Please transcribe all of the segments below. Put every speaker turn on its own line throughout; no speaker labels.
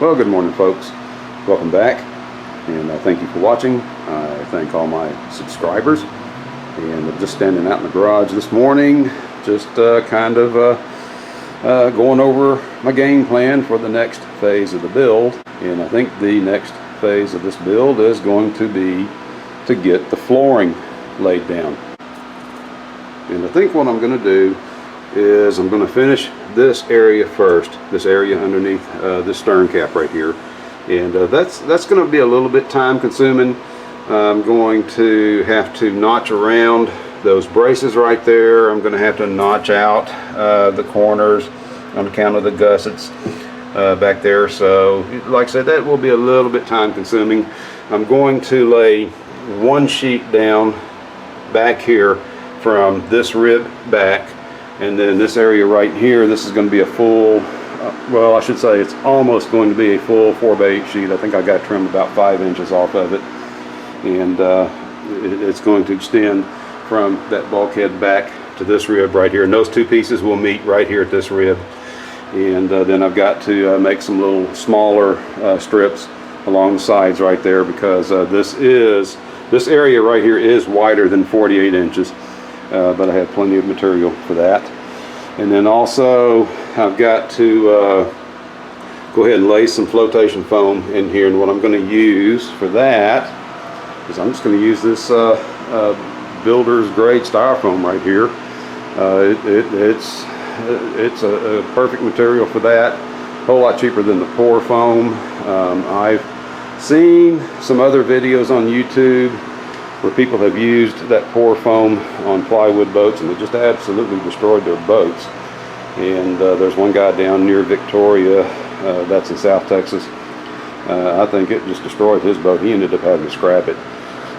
Well, good morning, folks. Welcome back, and thank you for watching. I thank all my subscribers, and I'm just standing out in the garage this morning, just kind of going over my game plan for the next phase of the build. And I think the next phase of this build is going to be to get the flooring laid down. And I think what I'm going to do is I'm going to finish this area first, this area underneath this stern cap right here, and that's going to be a little bit time consuming. I'm going to have to notch around those braces right there. I'm going to have to notch out the corners on account of the gussets back there. So like I said, that will be a little bit time consuming. I'm going to lay one sheet down back here from this rib back, and then this area right here, this is going to be a full, well, I should say it's almost going to be a full 4x8 sheet. I think I got trimmed about 5 inches off of it, and it's going to extend from that bulkhead back to this rib right here, and those two pieces will meet right here at this rib. And then I've got to make some little smaller strips along the sides right there, because this area right here is wider than 48 inches. But I have plenty of material for that. And then also I've got to go ahead and lay some flotation foam in here, and what I'm going to use for that is I'm just going to use this builder's grade styrofoam right here. It's a perfect material for that, a whole lot cheaper than the pour foam. I've seen some other videos on YouTube where people have used that pour foam on plywood boats, and it just absolutely destroyed their boats. And there's one guy down near Victoria, that's in South Texas. I think it just destroyed his boat. He ended up having to scrap it.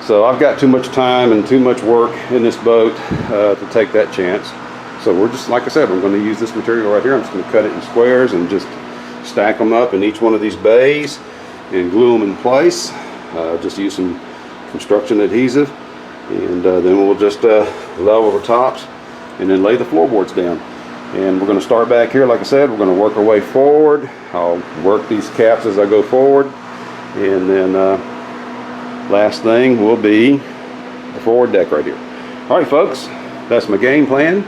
So I've got too much time and too much work in this boat to take that chance. So we're just, like I said, we're going to use this material right here. I'm just going to cut it in squares and just stack them up in each one of these bays and glue them in place. Just use some construction adhesive, and then we'll just level the tops and then lay the floorboards down. And we're going to start back here. Like I said, we're going to work our way forward. I'll work these caps as I go forward, and then last thing will be the forward deck right here. Alright folks, that's my game plan.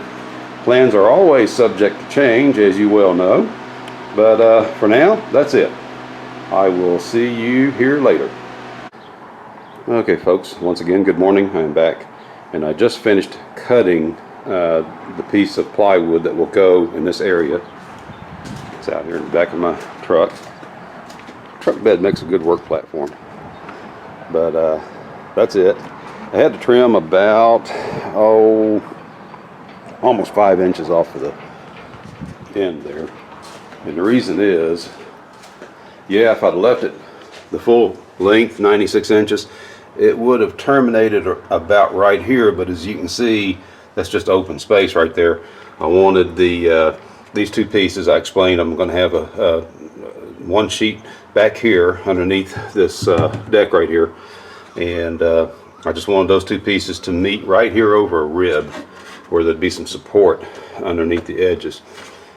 Plans are always subject to change, as you well know, but for now, that's it. I will see you here later. Okay folks, once again, good morning. I am back, and I just finished cutting the piece of plywood that will go in this area. It's out here in the back of my truck. Truck bed makes a good work platform, but that's it. I had to trim about almost 5 inches off of the end there, and the reason is, yeah, if I'd left it the full length, 96 inches, it would have terminated about right here, but as you can see, that's just open space right there. I wanted these two pieces. I explained I'm going to have a one sheet back here underneath this deck right here, and I just wanted those two pieces to meet right here over a rib where there'd be some support underneath the edges,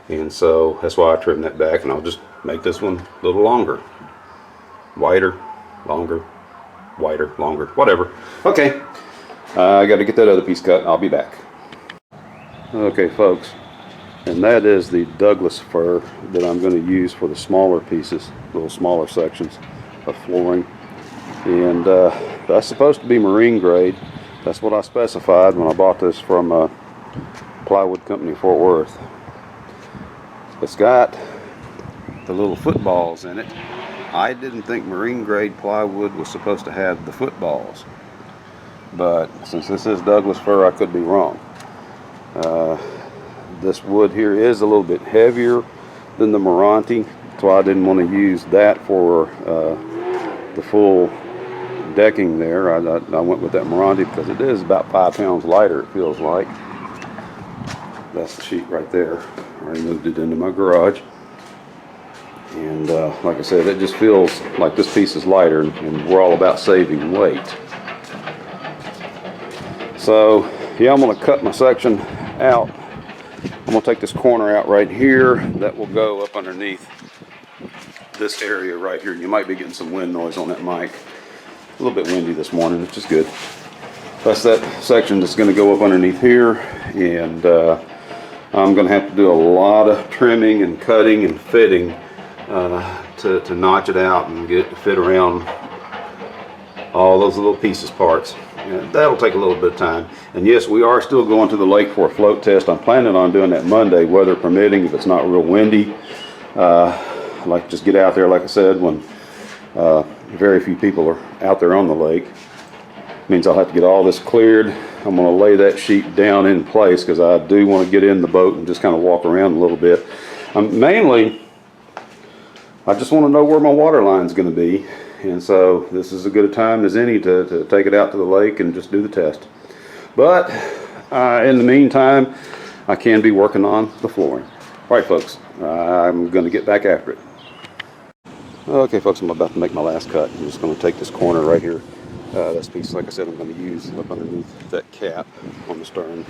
and so that's why I trimmed that back. And I'll just make this one a little longer, wider, longer, wider, longer, whatever. Okay, I got to get that other piece cut. I'll be back. Okay folks, and that is the Douglas fir that I'm going to use for the smaller pieces, little smaller sections of flooring. And that's supposed to be marine grade. That's what I specified when I bought this from Plywood Company, Fort Worth. It's got the little footballs in it. I didn't think marine grade plywood was supposed to have the footballs, but since this is Douglas fir, I could be wrong. This wood here is a little bit heavier than the Meranti, so I didn't want to use that for the full decking there. I went with that Meranti because it is about 5 pounds lighter, it feels like. That's the sheet right there. I already moved it into my garage. And like I said, it just feels like this piece is lighter, and we're all about saving weight. So yeah, I'm going to cut my section out. I'm going to take this corner out right here. That will go up underneath this area right here. You might be getting some wind noise on that mic. A little bit windy this morning, which is good. That's that section that's going to go up underneath here, and I'm going to have to do a lot of trimming and cutting and fitting to notch it out and get it to fit around all those little pieces parts. And that'll take a little bit of time. And yes, we are still going to the lake for a float test. I'm planning on doing that Monday, weather permitting, if it's not real windy. I like to just get out there, like I said, when very few people are out there on the lake. Means I'll have to get all this cleared. I'm going to lay that sheet down in place because I do want to get in the boat and just kind of walk around a little bit. Mainly, I just want to know where my water line is going to be. And so this is as good a time as any to take it out to the lake and just do the test. But in the meantime, I can be working on the flooring. All right, folks, I'm going to get back after it. Okay, folks, I'm about to make my last cut. I'm just going to take this corner right here. This piece, like I said, I'm going to use up underneath that cap on the stern.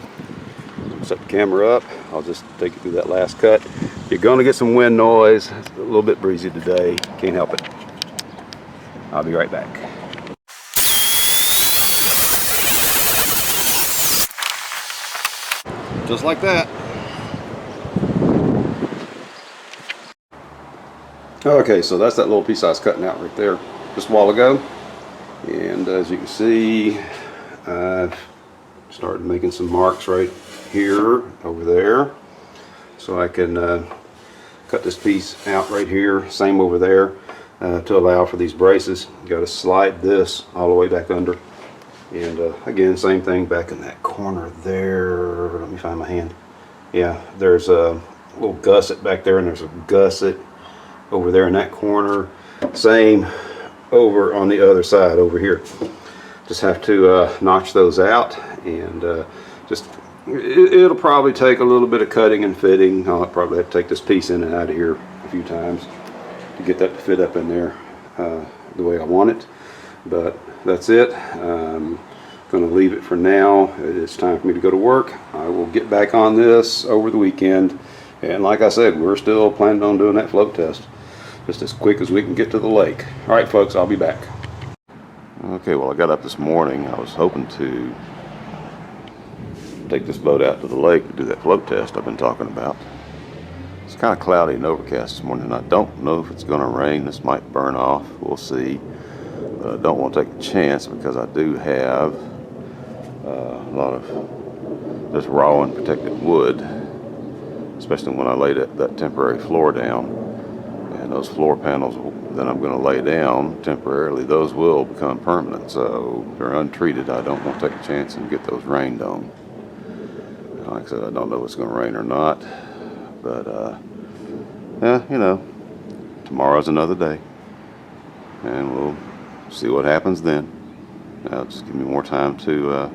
Set the camera up. I'll just take you through that last cut. You're going to get some wind noise. It's a little bit breezy today. Can't help it. I'll be right back. Just like that. Okay, so that's that little piece I was cutting out right there just a while ago. And as you can see, I've started making some marks right here, over there. So I can cut this piece out right here, same over there. To allow for these braces, you got to slide this all the way back under, and again, same thing back in that corner there. Let me find my hand. Yeah, there's a little gusset back there, and there's a gusset over there in that corner. Same over on the other side over here. Just have to notch those out, and it'll probably take a little bit of cutting and fitting. I'll probably have to take this piece in and out of here a few times to get that to fit up in there the way I want it. But that's it. I'm going to leave it for now. It's time for me to go to work. I will get back on this over the weekend, and like I said, we're still planning on doing that float test just as quick as we can get to the lake. All right, folks, I'll be back. Okay, well, I got up this morning. I was hoping to take this boat out to the lake to do that float test I've been talking about. It's kind of cloudy and overcast this morning. I don't know if it's going to rain. This might burn off. We'll see. But I don't want to take a chance because I do have a lot of just raw and protected wood, especially when I lay that temporary floor down. And those floor panels that I'm going to lay down temporarily, those will become permanent. So they're untreated. I don't want to take a chance and get those rained on. Like I said, I don't know if it's going to rain or not. But, yeah, you know, tomorrow's another day, and we'll see what happens then. Now, just give me more time to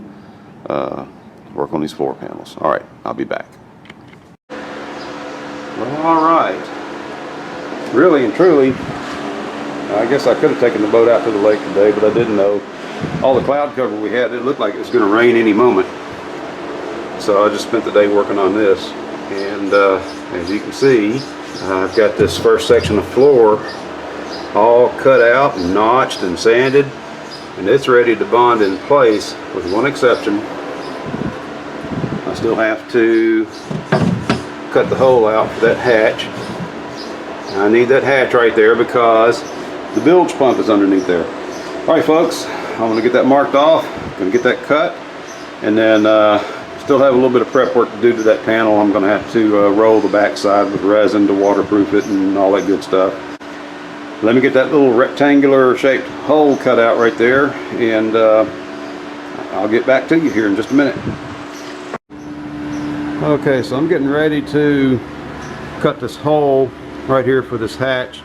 work on these floor panels. All right, I'll be back. Well, all right. Really and truly, I guess I could have taken the boat out to the lake today, but I didn't know. All the cloud cover we had, it looked like it was going to rain any moment. So I just spent the day working on this. And as you can see, I've got this first section of floor all cut out and notched and sanded, and it's ready to bond in place with one exception. I still have to cut the hole out for that hatch. I need that hatch right there because the bilge pump is underneath there. All right, folks, I'm going to get that marked off, going to get that cut, and then still have a little bit of prep work to do to that panel. I'm going to have to roll the backside with resin to waterproof it and all that good stuff. Let me get that little rectangular shaped hole cut out right there, and I'll get back to you here in just a minute. Okay, so I'm getting ready to cut this hole right here for this hatch,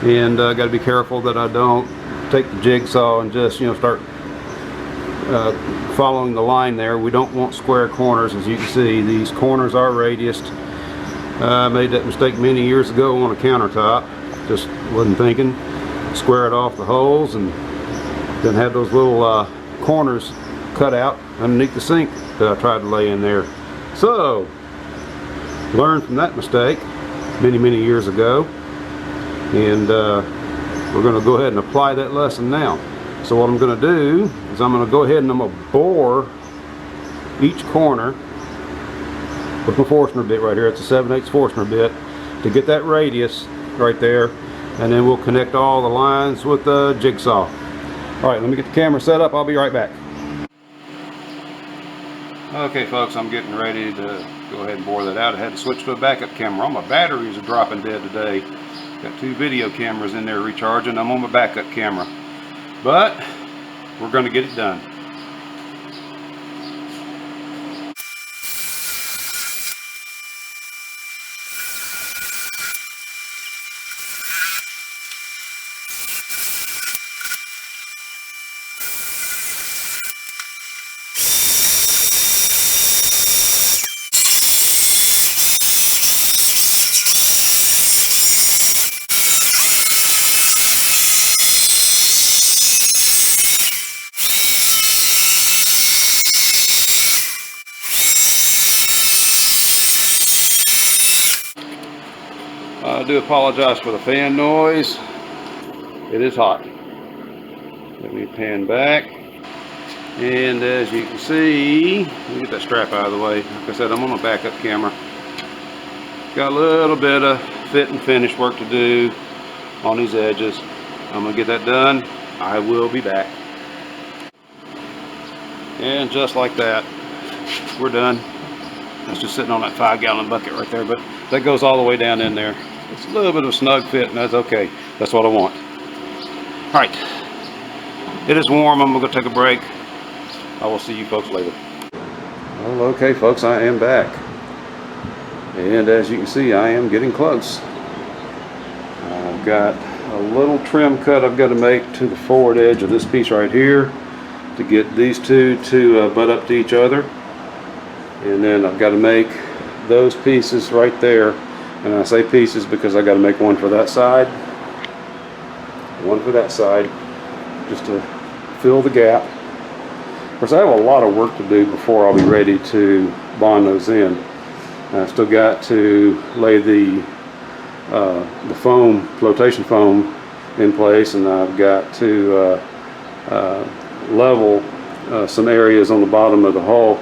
and I got to be careful that I don't take the jigsaw and just, you know, start following the line there. We don't want square corners. As you can see, these corners are radiused. I made that mistake many years ago on a countertop. Just wasn't thinking. Square it off the holes, and then have those little corners cut out underneath the sink that I tried to lay in there. So, learned from that mistake many years ago. and we're going to go ahead and apply that lesson now. So what I'm going to do is I'm going to go ahead and I'm going to bore each corner with my Forstner bit right here. It's a 7/8 Forstner bit to get that radius right there, and then we'll connect all the lines with the jigsaw. Alright, let me get the camera set up. I'll be right back. Okay folks, I'm getting ready to go ahead and bore that out. I had to switch to a backup camera. All my batteries are dropping dead today. Got 2 video cameras in there recharging. I'm on my backup camera. But we're going to get it done. I do apologize for the fan noise. It is hot. Let me pan back. And as you can see, let me get that strap out of the way. Like I said, I'm on a backup camera. Got a little bit of fit and finish work to do on these edges. I'm going to get that done. I will be back. And just like that, we're done. That's just sitting on that 5-gallon bucket right there, but that goes all the way down in there. It's a little bit of a snug fit, and that's okay. That's what I want. All right, it is warm. I'm gonna go take a break. I will see you folks later. Well, okay folks, I am back, and as you can see, I am getting close. I've got a little trim cut I've got to make to the forward edge of this piece right here to get these two to butt up to each other, and then I've got to make those pieces right there. And I say pieces because I got to make one for that side, one for that side, just to fill the gap. Of course, I have a lot of work to do before I'll be ready to bond those in. I've still got to lay the foam, flotation foam, in place, and I've got to level some areas on the bottom of the hull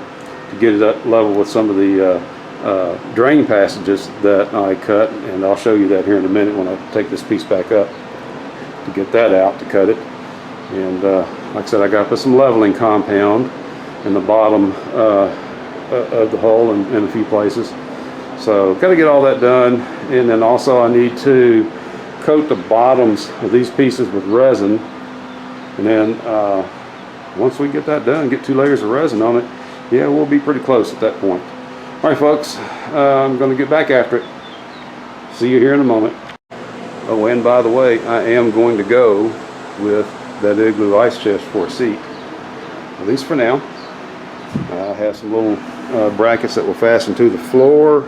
to get it up level with some of the drain passages that I cut, and I'll show you that here in a minute when I take this piece back up to get that out, to cut it. And like I said, I got to put some leveling compound in the bottom of the hull in a few places. So got to get all that done, and then also I need to coat the bottoms of these pieces with resin, and then once we get that done, get 2 layers of resin on it, yeah, we'll be pretty close at that point. Alright folks, I'm going to get back after it. See you here in a moment. Oh, and by the way, I am going to go with that Igloo ice chest for a seat, at least for now. I have some little brackets that will fasten to the floor.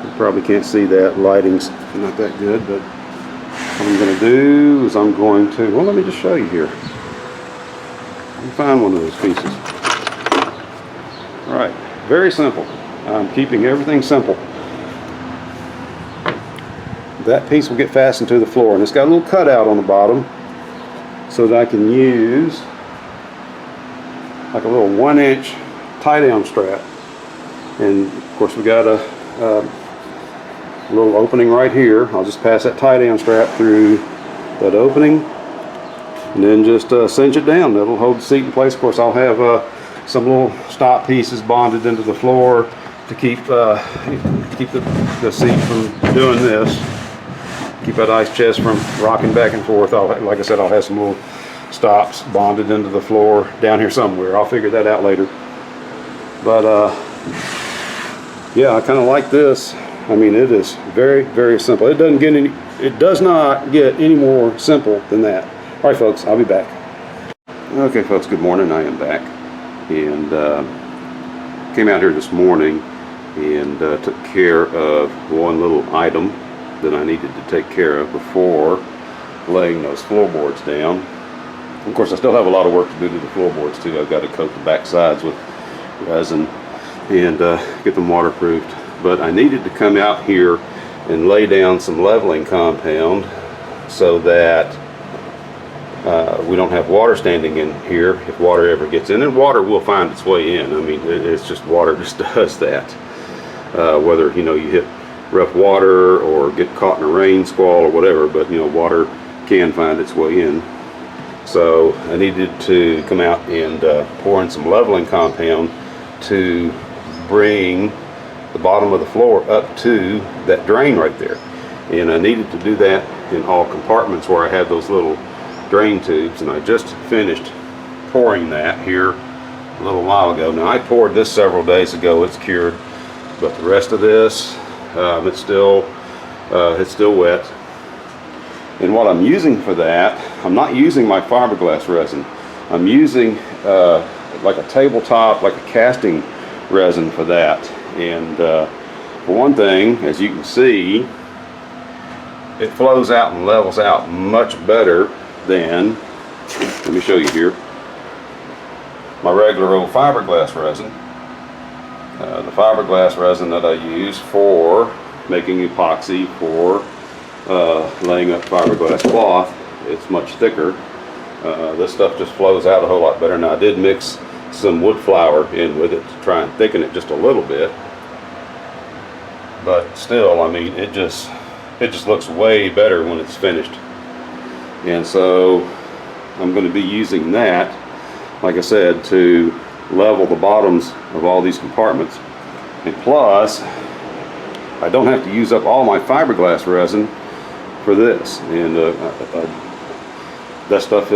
You probably can't see that, lighting's not that good, but what I'm going to do is I'm going to, well, let me just show you here. Let me find one of those pieces. Alright. Very simple. I'm keeping everything simple. That piece will get fastened to the floor, and it's got a little cutout on the bottom so that I can use like a little 1-inch tie-down strap. And of course we got a little opening right here. I'll just pass that tie-down strap through that opening and then just cinch it down. That'll hold the seat in place. Of course, I'll have some little stop pieces bonded into the floor to keep the seat from doing this. Keep that ice chest from rocking back and forth. Like I said, I'll have some little stops bonded into the floor down here somewhere. I'll figure that out later. But yeah, I kind of like this. I mean, it is very, very simple. It does not get any more simple than that. All right, folks, I'll be back. Okay, folks, good morning. I am back. And came out here this morning and took care of one little item that I needed to take care of before laying those floorboards down. Of course, I still have a lot of work to do to the floorboards too. I've got to coat the back sides with resin and get them waterproofed. But I needed to come out here and lay down some leveling compound so that we don't have water standing in here if water ever gets in. And water will find its way in. I mean, it's just water just does that. Whether you hit rough water or get caught in a rain squall or whatever, but water can find its way in. So I needed to come out and pour in some leveling compound to bring the bottom of the floor up to that drain right there. And I needed to do that in all compartments where I had those little drain tubes, and I just finished pouring that here a little while ago. Now I poured this several days ago, it's cured, but the rest of this, it's still wet. And what I'm using for that, I'm not using my fiberglass resin. I'm using like a tabletop, like a casting resin for that. And for one thing, as you can see, it flows out and levels out much better than, let me show you here, my regular old fiberglass resin. The fiberglass resin that I use for making epoxy for laying up fiberglass cloth, it's much thicker. This stuff just flows out a whole lot better. Now I did mix some wood flour in with it to try and thicken it just a little bit, but still, I mean, it just looks way better when it's finished. And so I'm going to be using that, like I said, to level the bottoms of all these compartments. And plus, I don't have to use up all my fiberglass resin for this. And that stuff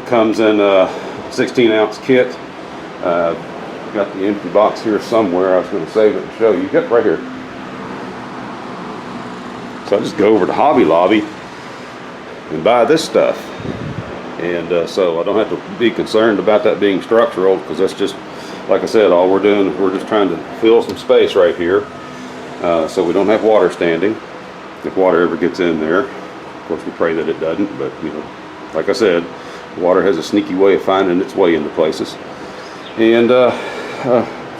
comes in a 16-ounce kit. Got the empty box here somewhere. I was going to save it and show you. Get right here. So I just go over to Hobby Lobby and buy this stuff. And so I don't have to be concerned about that being structural, because that's just, like I said, all we're doing is we're just trying to fill some space right here, so we don't have water standing if water ever gets in there. Of course, we pray that it doesn't, but like I said, water has a sneaky way of finding its way into places. And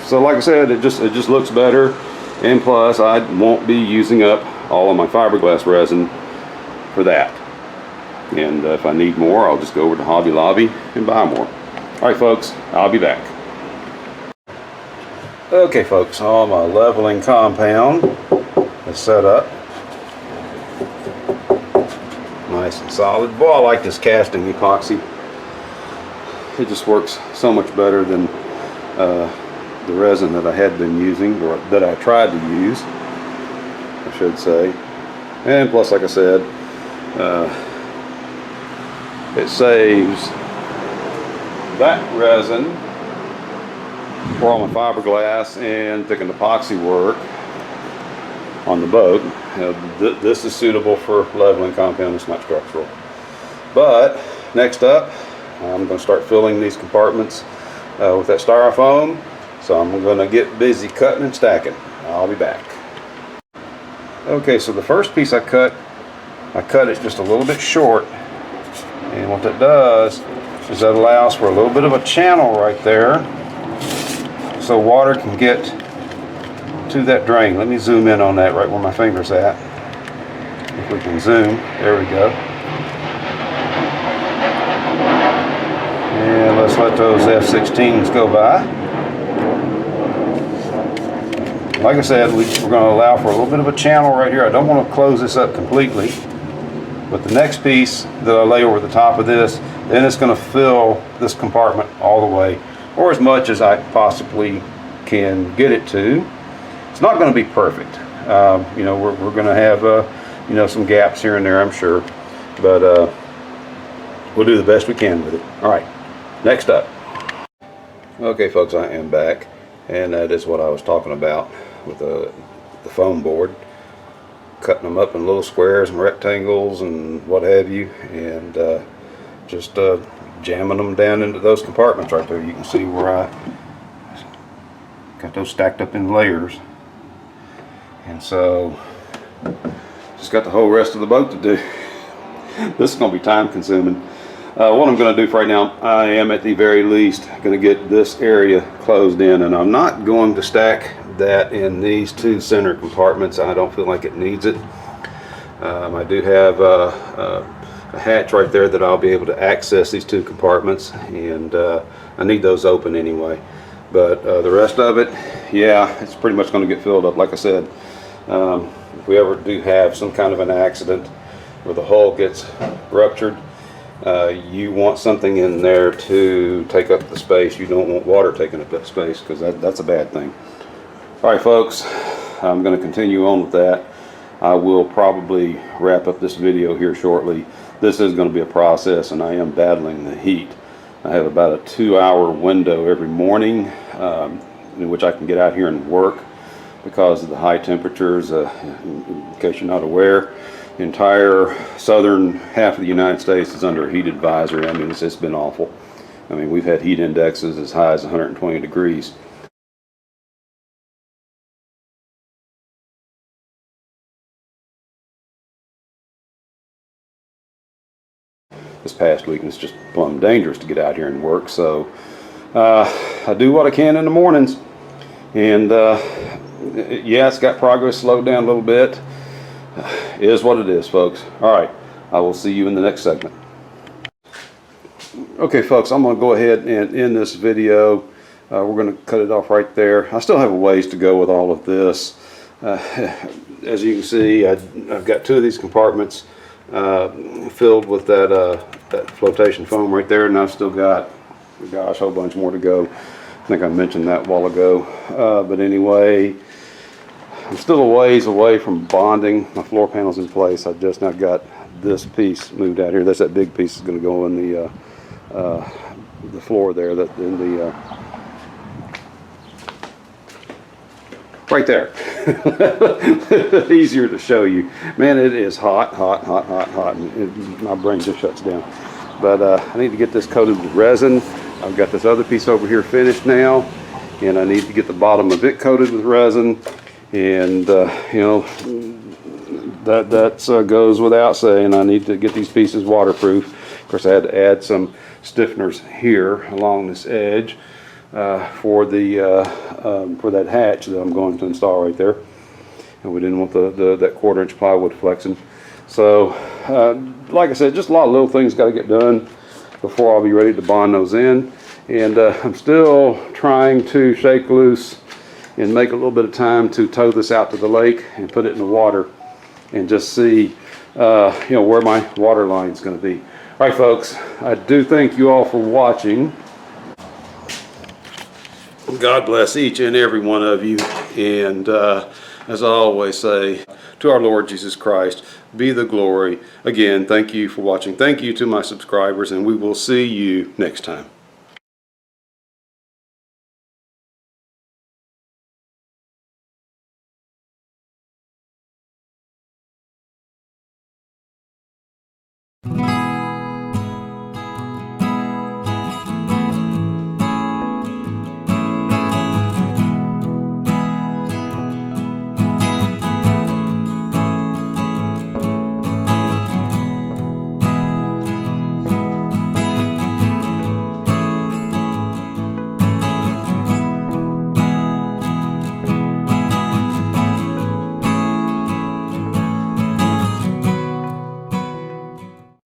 so like I said, it just looks better, and plus I won't be using up all of my fiberglass resin for that. And if I need more, I'll just go over to Hobby Lobby and buy more. Alright folks, I'll be back. Okay folks, all my leveling compound is set up. Nice and solid. Boy, I like this casting epoxy. It just works so much better than the resin that I had been using, or that I tried to use, I should say. And plus, like I said, it saves that resin for all my fiberglass and thickened epoxy work on the boat. This is suitable for leveling compound, it's not structural. But next up, I'm going to start filling these compartments with that styrofoam. So I'm going to get busy cutting and stacking. I'll be back. Okay, so the first piece I cut it just a little bit short. And what that does is that allows for a little bit of a channel right there, so water can get to that drain. Let me zoom in on that right where my finger's at. If we can zoom, there we go. And let's let those F-16s go by. Like I said, we're going to allow for a little bit of a channel right here. I don't want to close this up completely. But the next piece that I lay over the top of this, then it's going to fill this compartment all the way, or as much as I possibly can get it to. It's not going to be perfect. We're going to have some gaps here and there, I'm sure, but we'll do the best we can with it. All right, next up. Okay, folks, I am back, and that is what I was talking about with the foam board. Cutting them up in little squares and rectangles and what have you, and just jamming them down into those compartments right there. You can see where I got those stacked up in layers, and so just got the whole rest of the boat to do. This is going to be time consuming. What I'm going to do for right now, I am at the very least going to get this area closed in, and I'm not going to stack that in these two center compartments, I don't feel like it needs it. I do have a hatch right there that I'll be able to access these two compartments, and I need those open anyway. But the rest of it, yeah, it's pretty much going to get filled up. Like I said, if we ever do have some kind of an accident where the hull gets ruptured, you want something in there to take up the space. You don't want water taking up that space, because that's a bad thing. All right, folks, I'm going to continue on with that. I will probably wrap up this video here shortly. This is going to be a process, and I am battling the heat. I have about a 2-hour window every morning in which I can get out here and work because of the high temperatures. In case you're not aware, the entire southern half of the United States is under a heat advisory. I mean, it's been awful. I mean, we've had heat indexes as high as 120 degrees. This past week, and it's just plumb dangerous to get out here and work. So I do what I can in the mornings, and yeah, it's got progress slowed down a little bit. It is what it is, folks. All right, I will see you in the next segment. Okay, folks, I'm going to go ahead and end this video. We're going to cut it off right there. I still have a ways to go with all of this. As you can see, I've got 2 of these compartments filled with that flotation foam right there, and I've still got, gosh, a whole bunch more to go. I think I mentioned that a while ago, but anyway, I'm still a ways away from bonding my floor panels in place. I just now got this piece moved out here. That's that big piece is going to go in the floor there, that in the right there. Easier to show you. Man, it is hot, and my brain just shuts down. But I need to get this coated with resin. I've got this other piece over here finished now, and I need to get the bottom of it coated with resin. And you know, that goes without saying. I need to get these pieces waterproof. Of course, I had to add some stiffeners here along this edge for that hatch that I'm going to install right there. And we didn't want that 1/4-inch plywood flexing. So like I said, just a lot of little things got to get done before I'll be ready to bond those in. And I'm still trying to shake loose and make a little bit of time to tow this out to the lake and put it in the water and just see you know, where my water line is going to be. All right, folks, I do thank you all for watching. God bless each and every one of you, and as I always say, to our Lord Jesus Christ be the glory. Again, thank you for watching. Thank you to my subscribers, and we will see you next time.